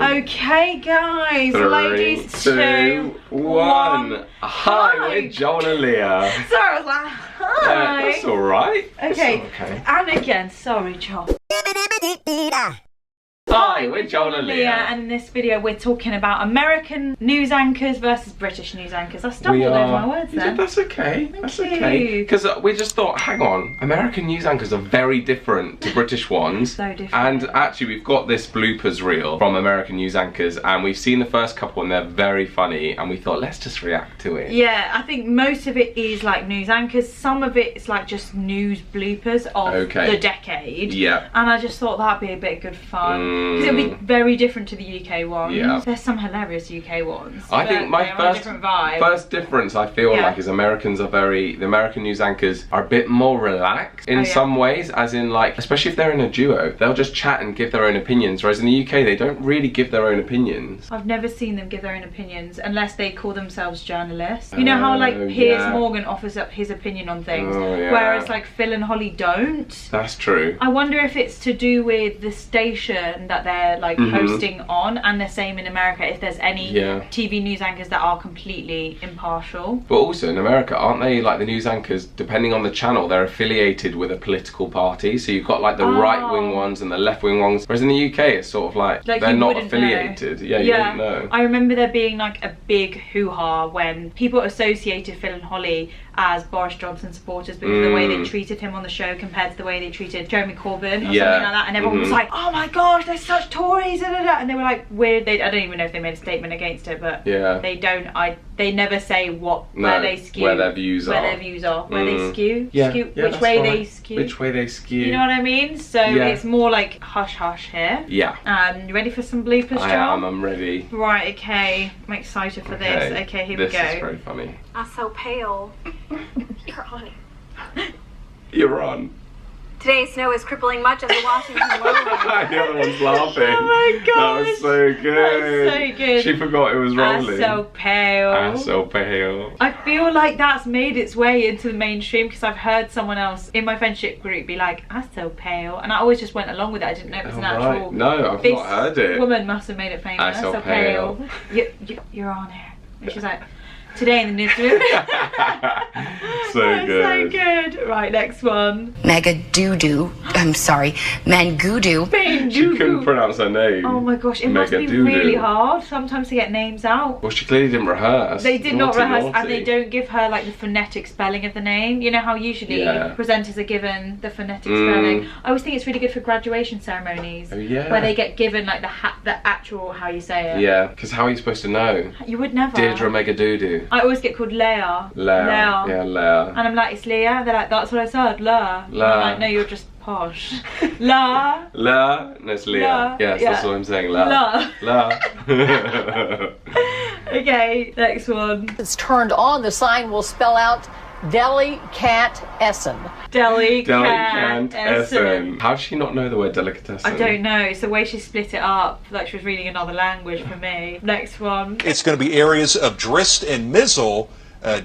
Okay, guys, Three, ladies, 2, 1. Hi, we're Joel Lia. Sorry, I was like, hi. That's alright. Okay. Okay. And again, sorry, Joel. Hi, we're Joel Lia. And in this video we're talking about American news anchors versus British news anchors. I stumbled over my words Yeah, then. that's okay. Thank okay. you. Because we just thought, hang on, American news anchors are very different to British ones. So different. And actually, we've got this bloopers reel from American news anchors, and we've seen the first couple, and they're very funny. And we thought, let's just react to it. Yeah, I think most of it is like news anchors. Some of it is like just news bloopers of the decade. Yeah. And I just thought that'd be a bit of good fun. Because it'll be very different to the UK ones. Yeah. There's some hilarious UK ones. I think my first difference I feel like is the American news anchors are a bit more relaxed in some ways, as in like, especially if they're in a duo, they'll just chat and give their own opinions, whereas in the UK they don't really give their own opinions. I've never seen them give their own opinions unless they call themselves journalists. You know how like Piers Morgan offers up his opinion on things, whereas like Phil and Holly don't? That's true. I wonder if it's to do with the station that they're like hosting on, and the same in America, if there's any TV news anchors that are completely impartial. But also in America, aren't they, like the news anchors, depending on the channel, they're affiliated with a political party, so you've got like the right wing ones and the left wing ones, whereas in the UK it's sort of like they're not affiliated. Yeah, you wouldn't know. I remember there being like a big hoo-ha when people associated Phil and Holly as Boris Johnson supporters because of the way they treated him on the show compared to the way they treated Jeremy Corbyn or something like that, and everyone was like, oh my gosh, they're such Tories, and they were like weird. I don't even know if they made a statement against it, but they don't. They never say where they skew, where their views are, where they skew, which way they skew, You know what I mean? So it's more like hush hush here. Yeah. You ready for some bloopers, Joel? I am. I'm ready. Right. Okay. I'm excited for this. Okay. Here we go. This is very funny. I'm so pale. You're on it. You're on. Today's snow is crippling much of the Washington lowlands. The other one's laughing. Oh my god. That was so good. That's so good. She forgot it was rolling. I'm so pale. I'm so pale. I feel like that's made its way into the mainstream because I've heard someone else in my friendship group be like, I'm so pale. And I always just went along with it. I didn't know it was an actual... No, I've not heard it. This woman must have made it famous. I'm so pale. You're on here. And she's like... Today in the newsroom. So good. So good. Right, next one. Megadoodoo. I'm sorry, Mangoodoo. She couldn't pronounce her name. Oh my gosh, it must be really hard sometimes to get names out. Well, she clearly didn't rehearse. They did not rehearse, and they don't give her like the phonetic spelling of the name. You know how usually presenters are given the phonetic spelling. I always think it's really good for graduation ceremonies. Oh yeah. Where they get given like the actual how you say it. Yeah, because how are you supposed to know? You would never. Deirdre Megadoodoo. I always get called Leia. Leia. Yeah, Leia. And I'm like, it's Leia. They're like, that's what I said, La. And I'm like, no, you're just posh. La. La. No, it's Leia. La. Yes, that's what I'm saying. La. La. La. Okay, next one. It's turned on, the sign will spell out Deli Cat Essen. Delicatessen. How does she not know the word delicatessen? I don't know. It's the way she split it up, like she was reading another language for me. Next one. It's going to be areas of drist and mizzle.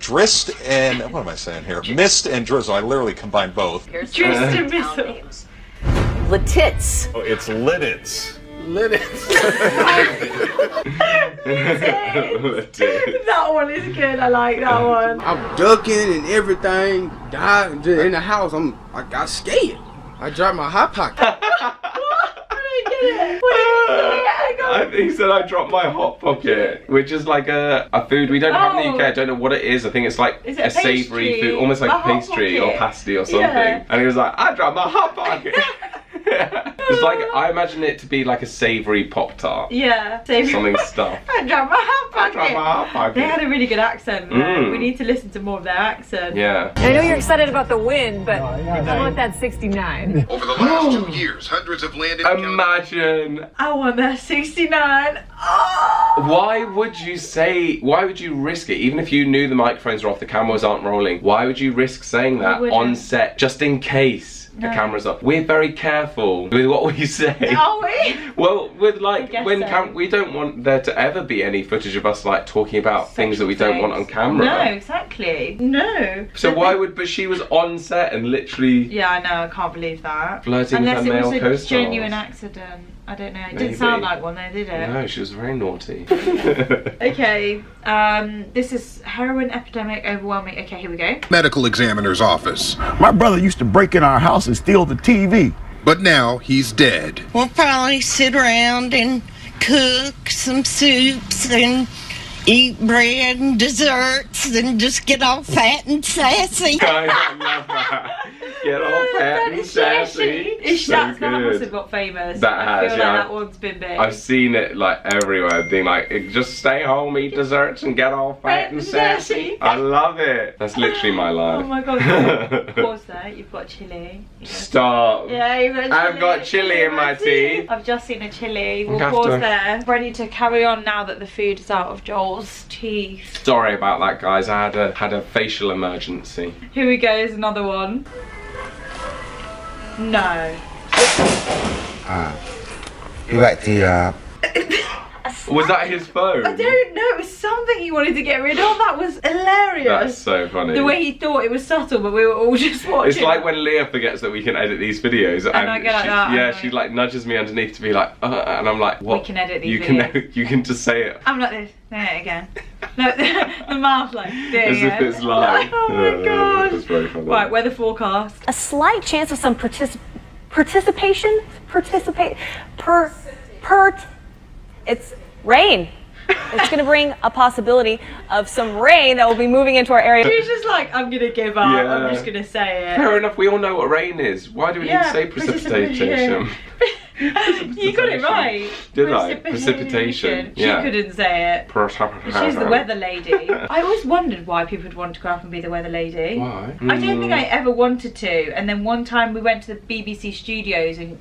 Drist and, what am I saying here? Mist and drizzle. I literally combined both. Drist and mizzle. Litits. Oh, it's liddits. That one is good. I like that one. I'm ducking and everything. Died in the house. I got scared. I dropped my hot pocket. I think he said I dropped my hot pocket, which is like a food we don't have in the UK. I don't know what it is. I think it's like a savoury food, almost like pastry or pasty or something. And he was like, I dropped my hot pocket. It's like, I imagine it to be like a savoury Pop-Tart. Yeah, savoury. Something stuffed. I dropped my hot pocket. I dropped my hot pocket. They had a really good accent. We need to listen to more of their accent. Yeah. I know you're excited about the win, but I want that 69. Over the last 2 years, hundreds of landed... Imagine. I want that 69. Oh! Why would you risk it? Even if you knew the microphones are off, the cameras aren't rolling, why would you risk saying that on set, just in case? The cameras are. We're very careful with what we say. Are we? Well, with like we don't want there to ever be any footage of us like talking about things that we don't want on camera. No, exactly. No. So why would? But she was on set and literally. Yeah, I know. I can't believe that. Flirting with her male co-stars. Unless it was a genuine accident. I don't know. It didn't sound like one though, did it? No, she was very naughty. Okay, this is heroin epidemic overwhelming. Okay, here we go. Medical examiner's office. My brother used to break in our house and steal the TV. But now he's dead. We'll probably sit around and cook some soups and eat bread and desserts and just get all fat and sassy. I love that. Get all fat and sassy. That must have got famous. That I has, feel yeah. like that one's been big. I've seen it like everywhere, being like, just stay home, eat desserts, and get all fat and sassy. I love it. That's literally my life. Oh my god. Pause there. You've got chili. Stop. Yeah, you've got chili. I've got chili in my teeth. I've just seen a chili. We'll pause there. Ready to carry on now that the food is out of Joel's teeth. Sorry about that, guys. I had a facial emergency. Here we go. Is another one. No. You like the Was that his phone? I don't know. It was something he wanted to get rid of. That was hilarious. That's so funny. The way he thought it was subtle, but we were all just watching. It's like when Leah forgets that we can edit these videos, and I go like that. Yeah, she like nudges me underneath to be like, and I'm like, what? We can edit these videos. You can just say it. I'm like this. Say it again. No, the mouth like doing as if it's live. Oh my god. It's very funny. Right, weather forecast. A slight chance of some it's rain. It's going to bring a possibility of some rain that will be moving into our area. She's just like, I'm going to give up. Yeah. I'm just going to say it. Fair enough. We all know what rain is. Why do we need to say precipitation? You got it right. Did I? Precipitation. She couldn't say it. She's the weather lady. I always wondered why people would want to go up and be the weather lady. Why? I don't think I ever wanted to. And then one time we went to the BBC studios and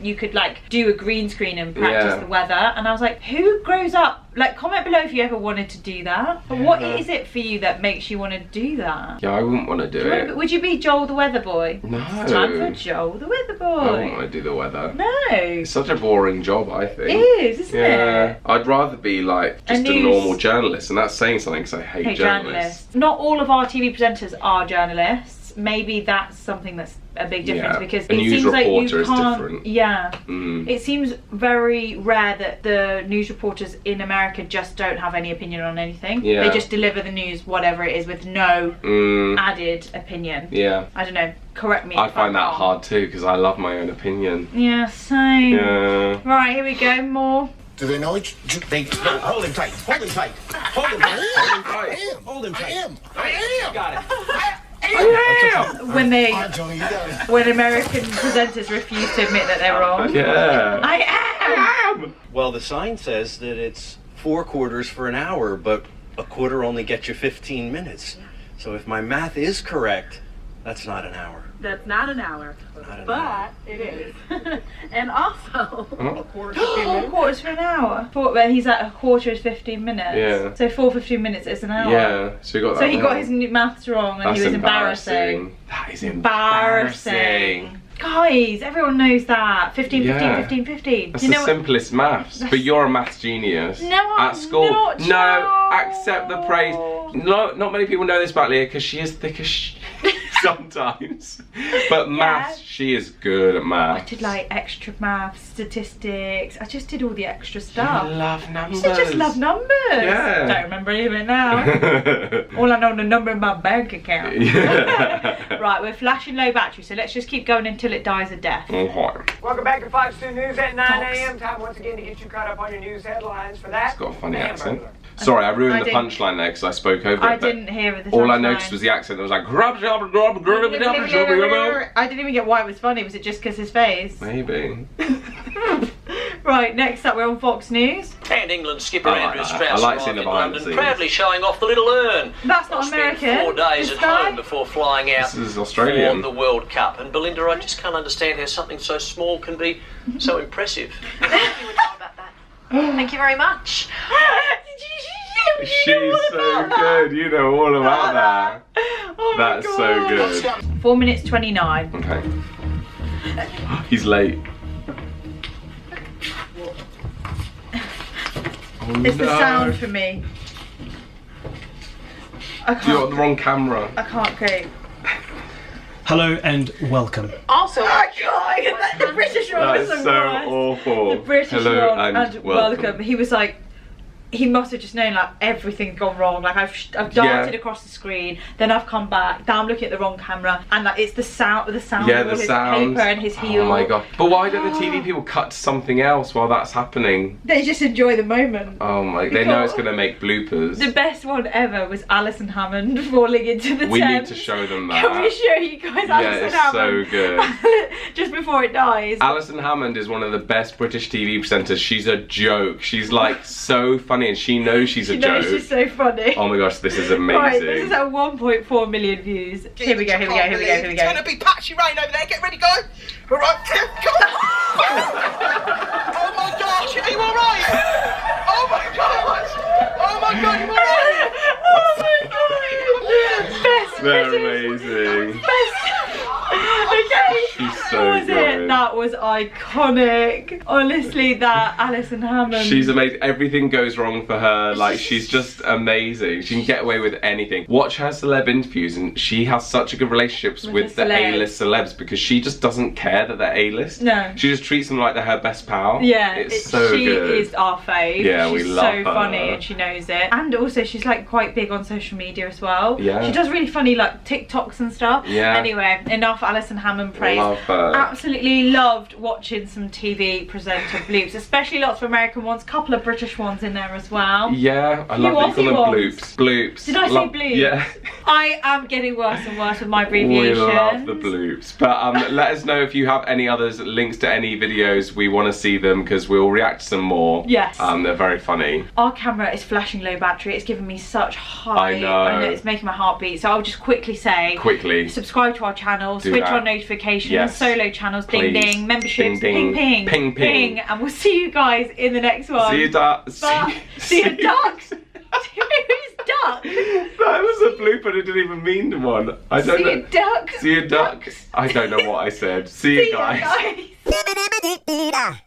you could like do a green screen and practice the weather. And I was like, who grows up? Like, comment below if you ever wanted to do that. But what is it for you that makes you want to do that? Yeah, I wouldn't want to do it. Would you be Joel the weather boy? No. It's time for Joel the weather boy. I wouldn't want to do the weather. No. It's such a boring job, I think. It is, isn't it? I'd rather be like just a normal journalist, and that's saying something because I hate journalists. Not all of our TV presenters are journalists. Maybe that's something that's a big difference because it seems like you can't. Different. Yeah, it seems very rare that the news reporters in America just don't have any opinion on anything. Yeah. They just deliver the news, whatever it is, with no added opinion. Yeah. I don't know. Correct me. I find that hard too because I love my own opinion. Yeah, same. Yeah. Right, here we go. More. Do they know each? Hold him tight. Hold him tight. Hold him tight. Hold him tight. I am. Got it. When American presenters refuse to admit that they're wrong. Yeah. I am. Well, the sign says that it's 4 quarters for an hour, but a quarter only gets you 15 minutes. So if my math is correct, that's not an hour. That's not an hour. But it is. And also, quarters for an hour. But he's at a quarter is 15 minutes. Yeah. So 4 15 minutes is an hour. Yeah. So you got that. So he got his maths wrong and he was embarrassing. That is embarrassing. Guys, everyone knows that. 15, 15, 15, 15. That's the simplest maths. But you're a maths genius. No, at school. not, no, accept the praise. Not many people know this about Leah because she is thick as sometimes. But maths, she is good at maths. I did like extra maths, statistics. I just did all the extra stuff. You love numbers. I just love numbers. Yeah. Don't remember any of it now. All I know is the number in my bank account. Yeah. Right, we're flashing low battery, so let's just keep going until it dies a death. Welcome back to Fox 2 News at 9 a.m. Time once again to get you caught up on your news headlines. For that, It's got a funny accent. Sorry, I ruined the punchline there because I spoke over it. I didn't hear the all I noticed was the accent that was like I didn't even get why it was funny. Was it just because his face? Maybe. Right, next up we're on Fox News. And England skipper Andrew Strauss I like arrived seeing the in behind the London scenes. proudly showing off the little urn. That's not Spent American. 4 days This at guy? home before flying out This is Australian. for the World Cup. And Belinda, I just can't understand how something so small can be so impressive. Thank you very much. She's so good. You know all about that. Oh That's so good. 4 minutes 29. Okay. He's late. It's the sound for me. I You got the wrong camera. I can't cope. Hello and welcome. Also, oh God, the British one was so awful. The British Hello one and welcome. He was like, he must have just known like everything's gone wrong. Like I've darted across the screen, then I've come back. Now I'm looking at the wrong camera, and like it's the sound of his paper and his heel. Oh my god! But why don't the TV people cut to something else while that's happening? They just enjoy the moment. Oh my! They know it's gonna make bloopers. The best one ever was Alison Hammond falling into the We Thames. need to show them that. Can we show you guys Alison Hammond? Yeah, it's so good. Just before it dies. Alison Hammond is one of the best British TV presenters. She's a joke. She's like so funny, and she knows she's a joke. She's so funny. Oh my gosh, this is amazing. Right, this is at 1.4 million views. Here we go. It's gonna be patchy rain over there. Get ready, guys. All right, go. Oh my gosh, are you all right? Oh my god. Oh my god, you all right? Oh my god. Best They're amazing. Okay. She's so good. That was iconic. Honestly, that Alison Hammond. She's amazing. Everything goes wrong for her. Like, she's just amazing. She can get away with anything. Watch her celeb interviews, and she has such a good relationships with the A-list celebs because she just doesn't care that they're A-list. No. She just treats them like they're her best pal. Yeah, it's so good. She is our fave. Yeah, we love her. She's so funny and she knows it. And also, she's like quite big on social media as well. Yeah. She does really funny like TikToks and stuff. Yeah. Anyway, enough Alison Hammond praise. Love her. Absolutely loved watching some TV presenter bloops, especially lots of American ones, a couple of British ones in there as well. Yeah, I love that you call them bloops. Bloops. Did I say bloops? Yeah. I am getting worse and worse with my abbreviations. We love the bloops. But let us know if you have any others, links to any videos. We want to see them because we'll react to some more. Yes. They're very funny. Our camera is flashing low battery. It's giving me such high. I know. It's making my heart beat. So I'll just quickly say. Subscribe to our channel. Switch on notifications. Yes. Solo channels. Please. Ding ding. Memberships. Ding, ding. Ping ping. Ping, ping. And we'll see you guys in the next one. See you, duck. See you, ducks. Who's duck? That was a blooper. It didn't even mean one. I don't know. See you, duck. See you, duck. I don't know what I said. See you guys. See you guys.